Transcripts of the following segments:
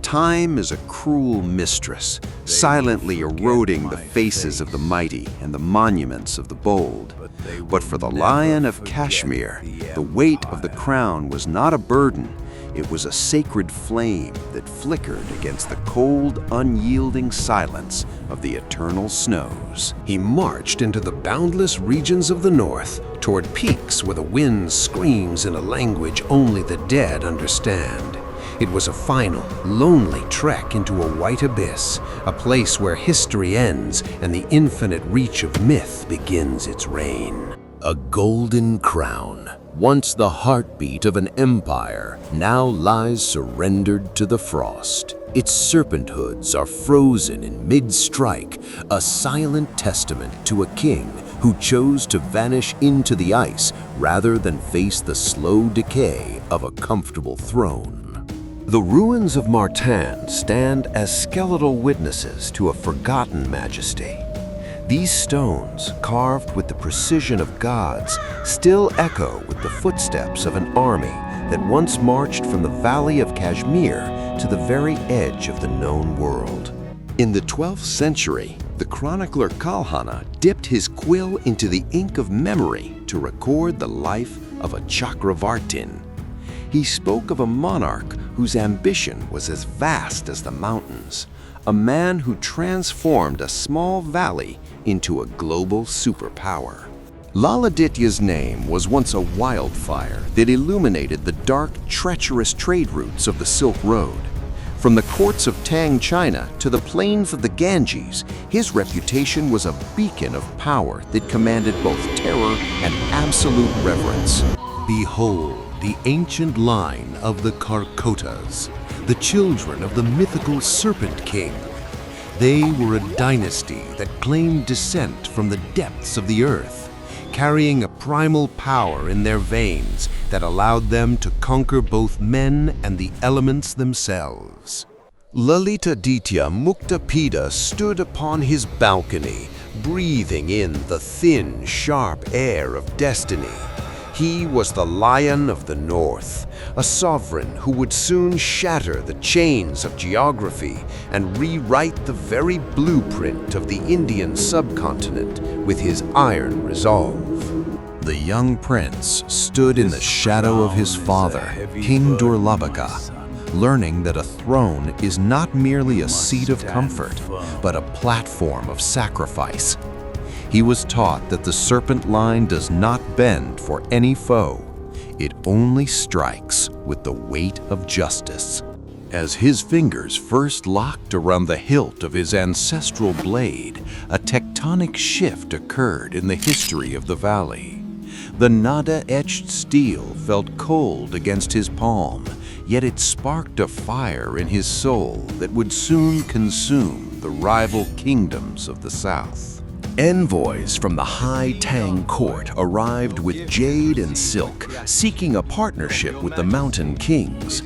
Time is a cruel mistress, silently eroding the faces of the mighty and the monuments of the bold. But for the Lion of Kashmir, the weight of the crown was not a burden. It was a sacred flame that flickered against the cold, unyielding silence of the eternal snows. He marched into the boundless regions of the north, toward peaks where the wind screams in a language only the dead understand. It was a final, lonely trek into a white abyss, a place where history ends and the infinite reach of myth begins its reign. A golden crown, once the heartbeat of an empire, now lies surrendered to the frost. Its serpent hoods are frozen in mid-strike, a silent testament to a king who chose to vanish into the ice rather than face the slow decay of a comfortable throne. The ruins of Martan stand as skeletal witnesses to a forgotten majesty. These stones, carved with the precision of gods, still echo with the footsteps of an army that once marched from the valley of Kashmir to the very edge of the known world. In the 12th century, the chronicler Kalhana dipped his quill into the ink of memory to record the life of a Chakravartin. He spoke of a monarch whose ambition was as vast as the mountains, a man who transformed a small valley into a global superpower. Lalitaditya's name was once a wildfire that illuminated the dark, treacherous trade routes of the Silk Road. From the courts of Tang China to the plains of the Ganges, his reputation was a beacon of power that commanded both terror and absolute reverence. Behold, the ancient line of the Karkotas, the children of the mythical Serpent King. They were a dynasty that claimed descent from the depths of the earth, carrying a primal power in their veins that allowed them to conquer both men and the elements themselves. Lalitaditya Muktapida stood upon his balcony, breathing in the thin, sharp air of destiny. He was the Lion of the North, a sovereign who would soon shatter the chains of geography and rewrite the very blueprint of the Indian subcontinent with his iron resolve. The young prince stood in the shadow of his father, King Durlabhaka, learning that a throne is not merely a seat of comfort, but a platform of sacrifice. He was taught that the serpent line does not bend for any foe. It only strikes with the weight of justice. As his fingers first locked around the hilt of his ancestral blade, a tectonic shift occurred in the history of the valley. The nada-etched steel felt cold against his palm, yet it sparked a fire in his soul that would soon consume the rival kingdoms of the south. Envoys from the High Tang court arrived with jade and silk, seeking a partnership with the mountain kings.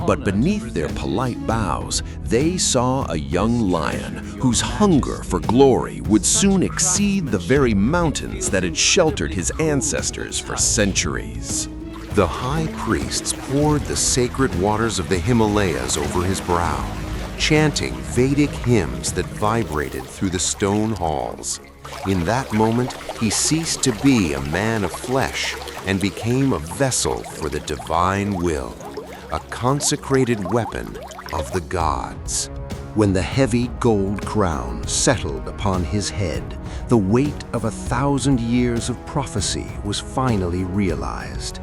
But beneath their polite bows, they saw a young lion whose hunger for glory would soon exceed the very mountains that had sheltered his ancestors for centuries. The high priests poured the sacred waters of the Himalayas over his brow, chanting Vedic hymns that vibrated through the stone halls. In that moment, he ceased to be a man of flesh and became a vessel for the divine will, a consecrated weapon of the gods. When the heavy gold crown settled upon his head, the weight of 1,000 years of prophecy was finally realized.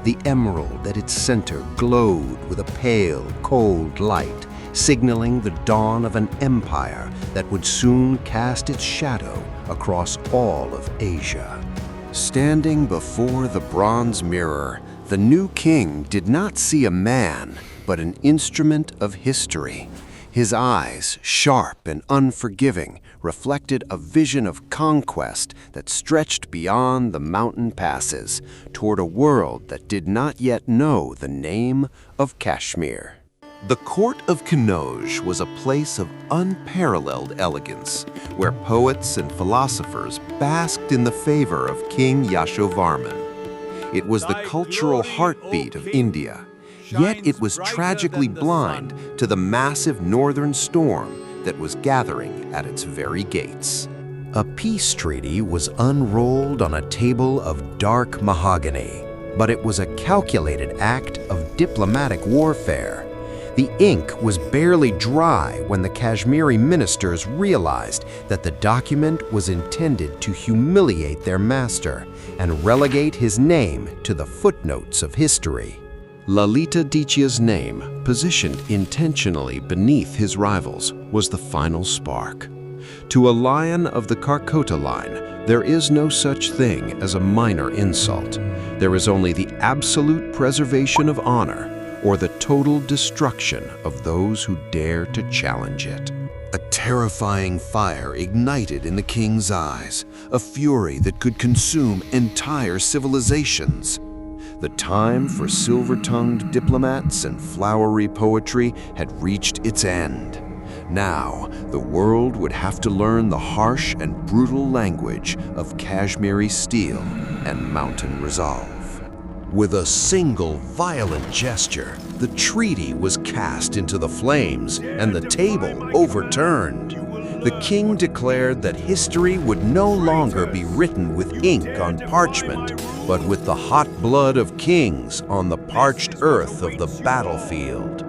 The emerald at its center glowed with a pale, cold light, signaling the dawn of an empire that would soon cast its shadow across all of Asia. Standing before the bronze mirror, the new king did not see a man, but an instrument of history. His eyes, sharp and unforgiving, reflected a vision of conquest that stretched beyond the mountain passes toward a world that did not yet know the name of Kashmir. The court of Kannauj was a place of unparalleled elegance, where poets and philosophers basked in the favor of King Yashovarman. It was the cultural heartbeat of India, Yet it was tragically blind to the massive northern storm that was gathering at its very gates. A peace treaty was unrolled on a table of dark mahogany, but it was a calculated act of diplomatic warfare. The ink was barely dry when the Kashmiri ministers realized that the document was intended to humiliate their master and relegate his name to the footnotes of history. Lalitaditya's name, positioned intentionally beneath his rivals, was the final spark. To a lion of the Karkota line, there is no such thing as a minor insult. There is only the absolute preservation of honor or the total destruction of those who dare to challenge it. A terrifying fire ignited in the king's eyes, a fury that could consume entire civilizations. The time for silver-tongued diplomats and flowery poetry had reached its end. Now, the world would have to learn the harsh and brutal language of Kashmiri steel and mountain resolve. With a single violent gesture, the treaty was cast into the flames and the table overturned. The king declared that history would no longer be written with ink on parchment, but with the hot blood of kings on the parched earth of the battlefield.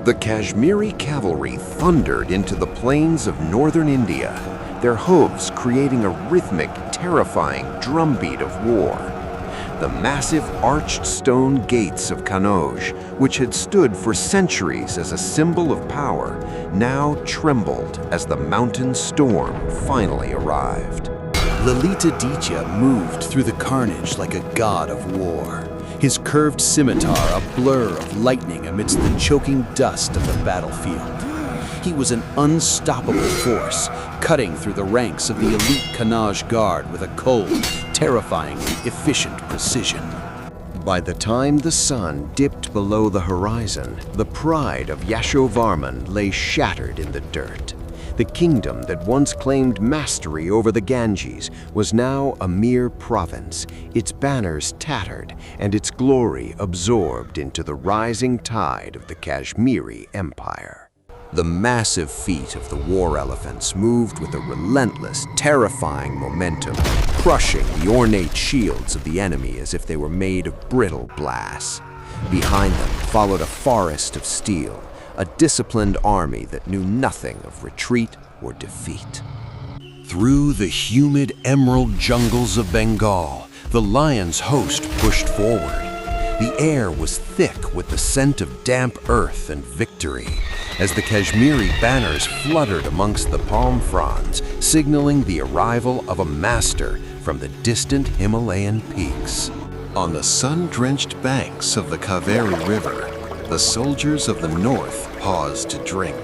The Kashmiri cavalry thundered into the plains of northern India, their hooves creating a rhythmic, terrifying drumbeat of war. The massive arched stone gates of Kannauj, which had stood for centuries as a symbol of power, now trembled as the mountain storm finally arrived. Lalitaditya moved through the carnage like a god of war, his curved scimitar a blur of lightning amidst the choking dust of the battlefield. He was an unstoppable force, cutting through the ranks of the elite Kannauj guard with a cold, terrifyingly efficient precision. By the time the sun dipped below the horizon, the pride of Yashovarman lay shattered in the dirt. The kingdom that once claimed mastery over the Ganges was now a mere province, its banners tattered and its glory absorbed into the rising tide of the Kashmiri Empire. The massive feet of the war elephants moved with a relentless, terrifying momentum, crushing the ornate shields of the enemy as if they were made of brittle glass. Behind them followed a forest of steel, a disciplined army that knew nothing of retreat or defeat. Through the humid emerald jungles of Bengal, the lion's host pushed forward. The air was thick with the scent of damp earth and victory, as the Kashmiri banners fluttered amongst the palm fronds, signaling the arrival of a master from the distant Himalayan peaks. On the sun-drenched banks of the Kaveri River, the soldiers of the north paused to drink.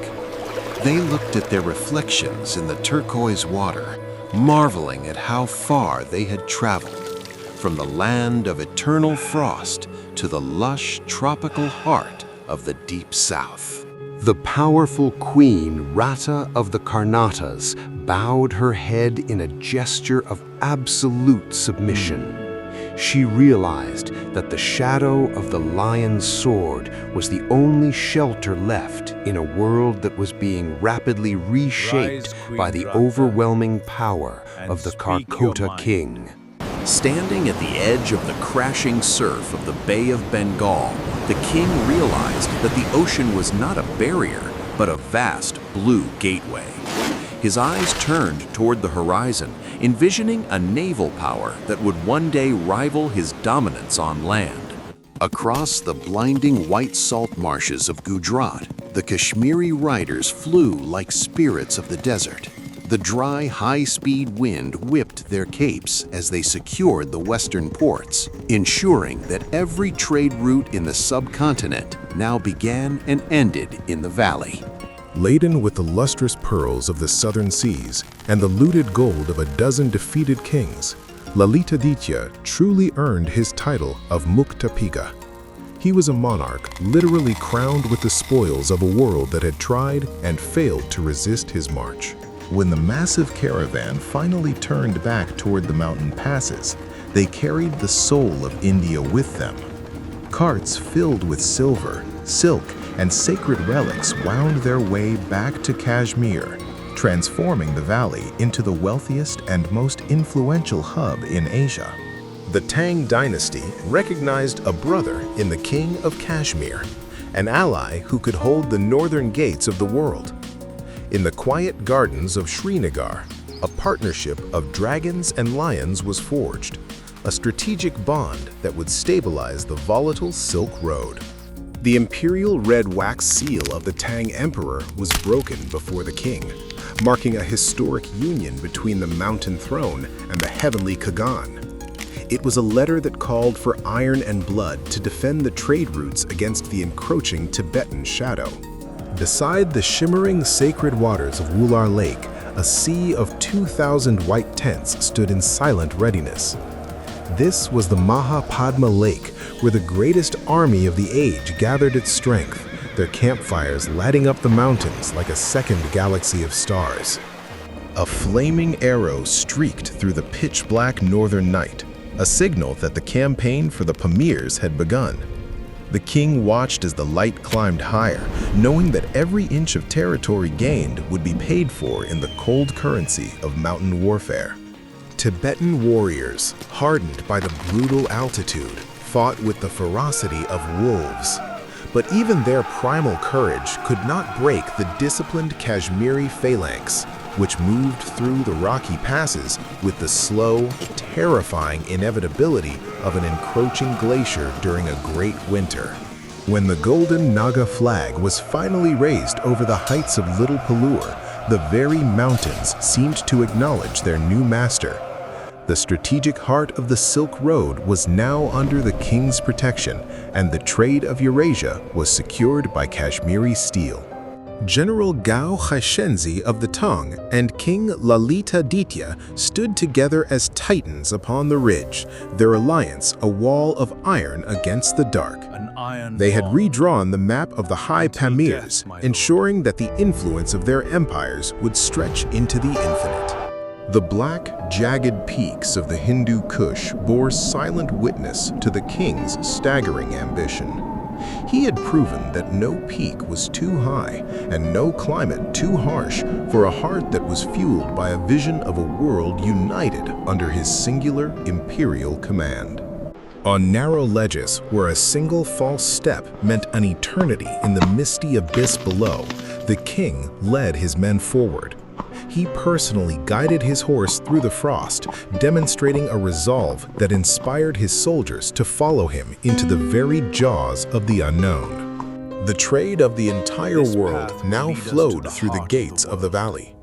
They looked at their reflections in the turquoise water, marveling at how far they had traveled, from the land of eternal frost to the lush tropical heart of the deep south. The powerful queen Rata of the Karnatas bowed her head in a gesture of absolute submission. She realized that the shadow of the lion's sword was the only shelter left in a world that was being rapidly reshaped by the overwhelming power of the Karkota king. Standing at the edge of the crashing surf of the Bay of Bengal, the king realized that the ocean was not a barrier, but a vast blue gateway. His eyes turned toward the horizon, envisioning a naval power that would one day rival his dominance on land. Across the blinding white salt marshes of Gujarat, the Kashmiri riders flew like spirits of the desert. The dry, high-speed wind whipped their capes as they secured the western ports, ensuring that every trade route in the subcontinent now began and ended in the valley. Laden with the lustrous pearls of the southern seas and the looted gold of a dozen defeated kings, Lalitaditya truly earned his title of Muktapida. He was a monarch literally crowned with the spoils of a world that had tried and failed to resist his march. When the massive caravan finally turned back toward the mountain passes, they carried the soul of India with them. Carts filled with silver, silk, and sacred relics wound their way back to Kashmir, transforming the valley into the wealthiest and most influential hub in Asia. The Tang dynasty recognized a brother in the king of Kashmir, an ally who could hold the northern gates of the world. In the quiet gardens of Srinagar, a partnership of dragons and lions was forged, a strategic bond that would stabilize the volatile Silk Road. The imperial red wax seal of the Tang emperor was broken before the king, marking a historic union between the mountain throne and the heavenly Kagan. It was a letter that called for iron and blood to defend the trade routes against the encroaching Tibetan shadow. Beside the shimmering sacred waters of Wular Lake, a sea of 2,000 white tents stood in silent readiness. This was the Mahapadma Lake, where the greatest army of the age gathered its strength, their campfires lighting up the mountains like a second galaxy of stars. A flaming arrow streaked through the pitch-black northern night, a signal that the campaign for the Pamirs had begun. The king watched as the light climbed higher, knowing that every inch of territory gained would be paid for in the cold currency of mountain warfare. Tibetan warriors, hardened by the brutal altitude, fought with the ferocity of wolves. But even their primal courage could not break the disciplined Kashmiri phalanx, which moved through the rocky passes with the slow, terrifying inevitability of an encroaching glacier during a great winter. When the golden Naga flag was finally raised over the heights of Little Pallur, the very mountains seemed to acknowledge their new master. The strategic heart of the Silk Road was now under the king's protection, and the trade of Eurasia was secured by Kashmiri steel. General Gao Haishenzi of the Tang and King Lalitaditya stood together as titans upon the ridge, their alliance a wall of iron against the dark. They had redrawn the map of the High Pamirs, ensuring that the influence of their empires would stretch into the infinite. The black, jagged peaks of the Hindu Kush bore silent witness to the king's staggering ambition. He had proven that no peak was too high and no climate too harsh for a heart that was fueled by a vision of a world united under his singular imperial command. On narrow ledges where a single false step meant an eternity in the misty abyss below, the king led his men forward. He personally guided his horse through the frost, demonstrating a resolve that inspired his soldiers to follow him into the very jaws of the unknown. The trade of the entire world now flowed through the gates of the valley.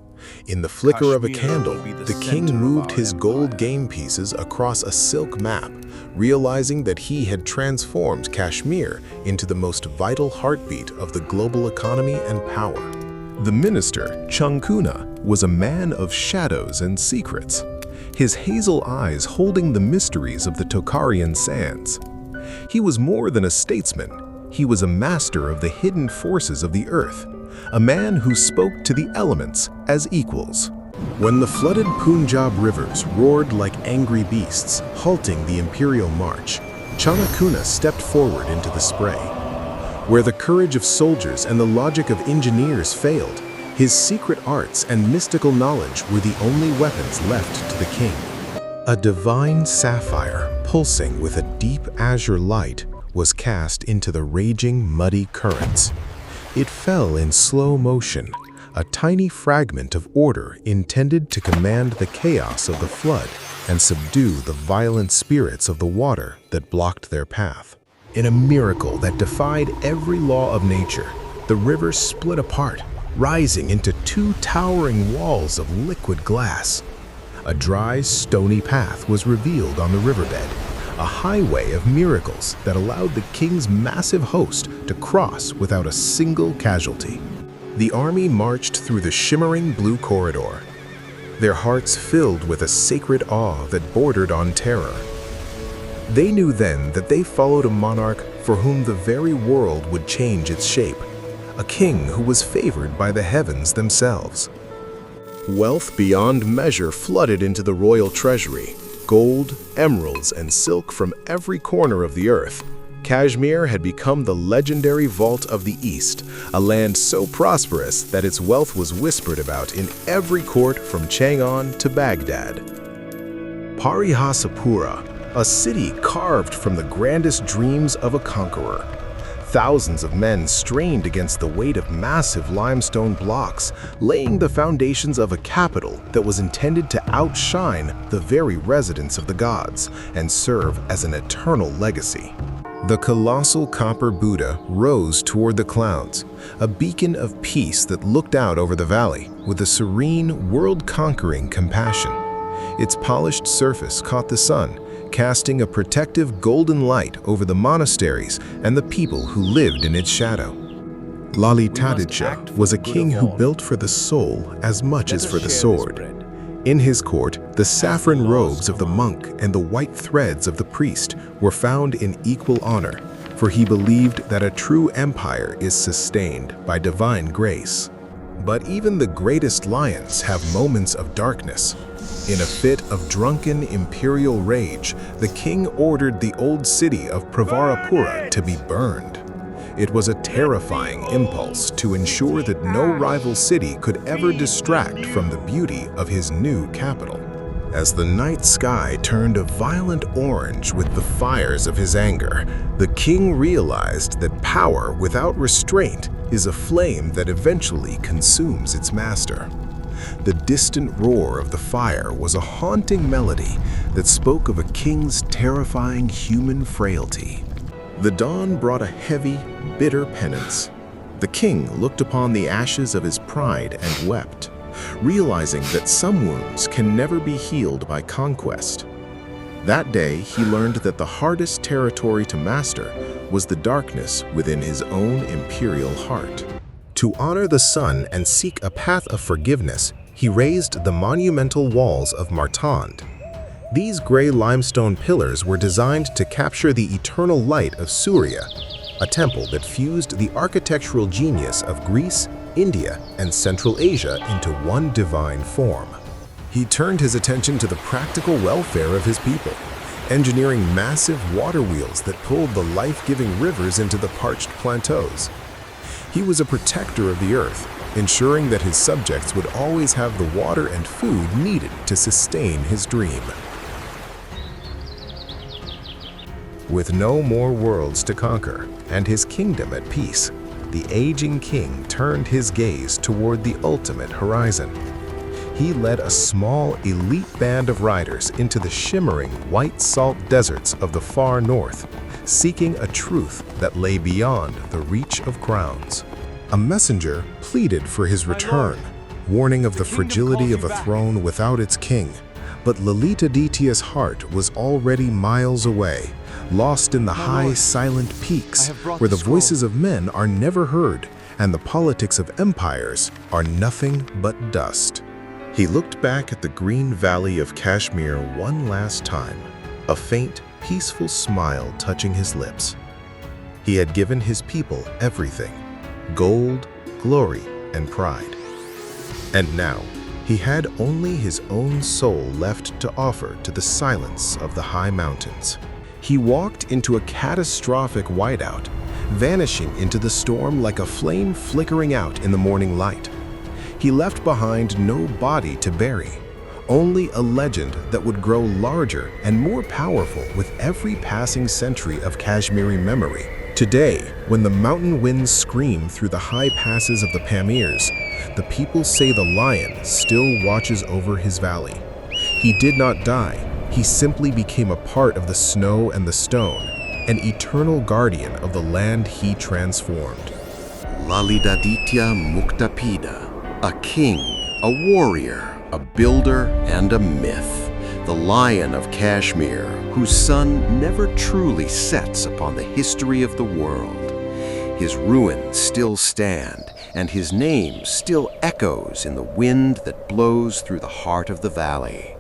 In the flicker of a candle, the king moved his gold game pieces across a silk map, realizing that he had transformed Kashmir into the most vital heartbeat of the global economy and power. The minister, Changkuna, was a man of shadows and secrets, his hazel eyes holding the mysteries of the Tokharian sands. He was more than a statesman. He was a master of the hidden forces of the earth, a man who spoke to the elements as equals. When the flooded Punjab rivers roared like angry beasts, halting the imperial march, Changkuna stepped forward into the spray. Where the courage of soldiers and the logic of engineers failed, his secret arts and mystical knowledge were the only weapons left to the king. A divine sapphire, pulsing with a deep azure light, was cast into the raging, muddy currents. It fell in slow motion, a tiny fragment of order intended to command the chaos of the flood and subdue the violent spirits of the water that blocked their path. In a miracle that defied every law of nature, the river split apart, rising into two towering walls of liquid glass. A dry, stony path was revealed on the riverbed, a highway of miracles that allowed the king's massive host to cross without a single casualty. The army marched through the shimmering blue corridor, their hearts filled with a sacred awe that bordered on terror. They knew then that they followed a monarch for whom the very world would change its shape, a king who was favored by the heavens themselves. Wealth beyond measure flooded into the royal treasury, gold, emeralds, and silk from every corner of the earth. Kashmir had become the legendary Vault of the East, a land so prosperous that its wealth was whispered about in every court from Chang'an to Baghdad. Parihasapura, a city carved from the grandest dreams of a conqueror. Thousands of men strained against the weight of massive limestone blocks, laying the foundations of a capital that was intended to outshine the very residence of the gods and serve as an eternal legacy. The colossal copper Buddha rose toward the clouds, a beacon of peace that looked out over the valley with a serene, world-conquering compassion. Its polished surface caught the sun, casting a protective golden light over the monasteries and the people who lived in its shadow. Lalitaditya was a king who built for the soul as much as for the sword. In his court, the saffron robes of the monk and the white threads of the priest were found in equal honor, for he believed that a true empire is sustained by divine grace. But even the greatest lions have moments of darkness. In a fit of drunken imperial rage, the king ordered the old city of Pravarapura to be burned. It was a terrifying impulse to ensure that no rival city could ever distract from the beauty of his new capital. As the night sky turned a violent orange with the fires of his anger, the king realized that power without restraint is a flame that eventually consumes its master. The distant roar of the fire was a haunting melody that spoke of a king's terrifying human frailty. The dawn brought a heavy, bitter penance. The king looked upon the ashes of his pride and wept, realizing that some wounds can never be healed by conquest. That day, he learned that the hardest territory to master was the darkness within his own imperial heart. To honor the sun and seek a path of forgiveness, he raised the monumental walls of Martand. These gray limestone pillars were designed to capture the eternal light of Surya, a temple that fused the architectural genius of Greece, India, and Central Asia into one divine form. He turned his attention to the practical welfare of his people, engineering massive water wheels that pulled the life-giving rivers into the parched plateaus. He was a protector of the earth, ensuring that his subjects would always have the water and food needed to sustain his dream. With no more worlds to conquer and his kingdom at peace, the aging king turned his gaze toward the ultimate horizon. He led a small, elite band of riders into the shimmering white salt deserts of the far north, seeking a truth that lay beyond the reach of crowns. A messenger pleaded for his return, warning of the fragility of a throne without its king. But Lalitaditya's heart was already miles away, lost in the high, silent peaks where the voices of men are never heard and the politics of empires are nothing but dust. He looked back at the green valley of Kashmir one last time, a faint, peaceful smile touching his lips. He had given his people everything: gold, glory, and pride. And now, he had only his own soul left to offer to the silence of the high mountains. He walked into a catastrophic whiteout, vanishing into the storm like a flame flickering out in the morning light. He left behind no body to bury, only a legend that would grow larger and more powerful with every passing century of Kashmiri memory. Today, when the mountain winds scream through the high passes of the Pamirs, the people say the lion still watches over his valley. He did not die. He simply became a part of the snow and the stone, an eternal guardian of the land he transformed. Lalitaditya Muktapida, a king, a warrior, a builder, and a myth. The Lion of Kashmir, whose sun never truly sets upon the history of the world. His ruins still stand, and his name still echoes in the wind that blows through the heart of the valley.